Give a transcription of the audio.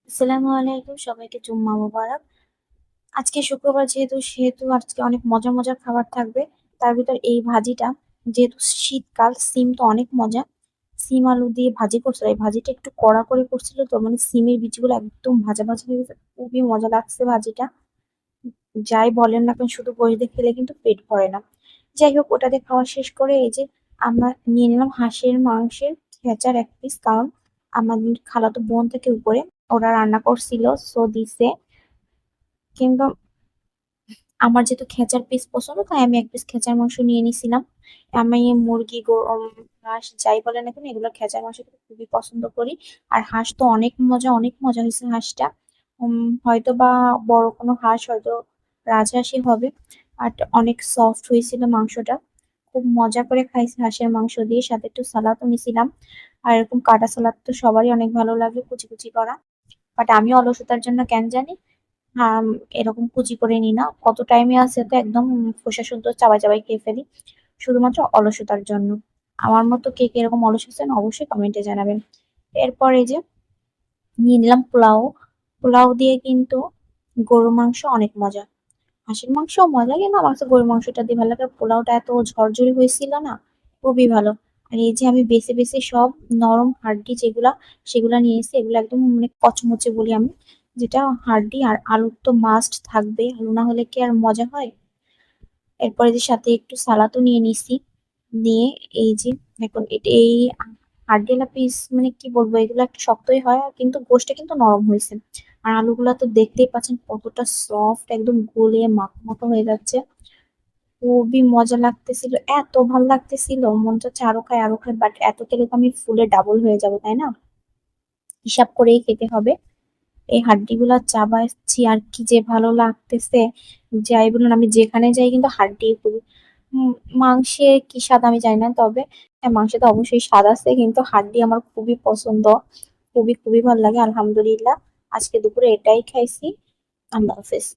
আসসালামু আলাইকুম, সবাইকে জুম্মা মোবারক। আজকে শুক্রবার সেহেতু আজকে অনেক মজার মজার খাবার থাকবে। তার ভিতর এই ভাজিটা, যেহেতু শীতকাল, সিম তো অনেক মজা। সিম আলু দিয়ে ভাজি করছিল, এই ভাজিটা একটু কড়া করে করছিল, তো মানে সিমের বীজগুলো একদম ভাজা ভাজা হয়ে গেছে, খুবই মজা লাগছে ভাজিটা। যাই বলেন না কেন, শুধু বসে দিয়ে খেলে কিন্তু পেট ভরে না। যাই হোক, ওটা দিয়ে খাওয়া শেষ করে এই যে আমরা নিয়ে নিলাম হাঁসের মাংসের খেচার 1 পিস, কারণ আমাদের খালাতো বোন থেকে উপরে ওরা রান্না করছিল, সো দিছে। কিন্তু আমার যেহেতু খেঁচার পিস পছন্দ, তাই আমি 1 পিস খেঁচার মাংস নিয়ে নিছিলাম। আমি মুরগি, হাঁস যাই বলে না কেন, এগুলো খেঁচার মাংস খেতে খুবই পছন্দ করি। আর হাঁস তো অনেক মজা, অনেক মজা হয়েছে হাঁসটা। হয়তো বা বড় কোনো হাঁস, হয়তো রাজহাঁসই হবে। আর অনেক সফট হয়েছিল মাংসটা। খুব মজা করে খাইছি হাঁসের মাংস দিয়ে, সাথে একটু সালাদও নিছিলাম। আর এরকম কাটা সালাদ তো সবারই অনেক ভালো লাগে, কুচি কুচি করা। বাট আমি অলসতার জন্য কেন জানি আম, এরকম কুচি করে নিই না, কত টাইমে আছে তো একদম খোসা শুদ্ধ চাবাই চাবাই খেয়ে ফেলি, শুধুমাত্র অলসতার জন্য। আমার মতো কে কে এরকম অলস আছেন অবশ্যই কমেন্টে জানাবেন। এরপর এই যে নিয়ে নিলাম পোলাও। পোলাও দিয়ে কিন্তু গরুর মাংস অনেক মজা, হাঁসের মাংস মজা, কিন্তু আমার কাছে গরুর মাংসটা দিয়ে ভালো লাগে। পোলাওটা এত ঝরঝরে হয়েছিল না, খুবই ভালো। আর এই যে আমি বেছে বেছে সব নরম হাড্ডি যেগুলা, সেগুলা নিয়ে এসেছি। এগুলো একদম মানে কচমচে বলি আমি, যেটা হাড্ডি। আর আলু তো মাস্ট থাকবে, আলু না হলে কি আর মজা হয়। এরপরে যে সাথে একটু সালাদও নিয়ে নিছি। নিয়ে এই যে এখন এই হাড্ডিয়ালা পিস, মানে কি বলবো, এগুলো একটু শক্তই হয়, আর কিন্তু গোশটা কিন্তু নরম হয়েছে। আর আলুগুলা তো দেখতেই পাচ্ছেন কতটা সফট, একদম গলে মাখো মাখো হয়ে যাচ্ছে। খুবই মজা লাগতেছিল, এত ভালো লাগতেছিল, মন চাচ্ছে আরো খাই আরো খাই, বাট এত খেলে তো আমি ফুলে ডাবল হয়ে যাব, তাই না? হিসাব করেই খেতে হবে। এই হাড্ডি গুলা চাবাচ্ছি আর কি যে ভালো লাগতেছে। যাই বলুন, আমি যেখানে যাই কিন্তু হাড্ডি খুবই। মাংসের কি স্বাদ আমি জানি না, তবে হ্যাঁ, মাংসে তো অবশ্যই স্বাদ আছে, কিন্তু হাড্ডি আমার খুবই পছন্দ। খুবই খুবই ভালো লাগে, আলহামদুলিল্লাহ। আজকে দুপুরে এটাই খাইছি। আল্লাহ হাফেজ।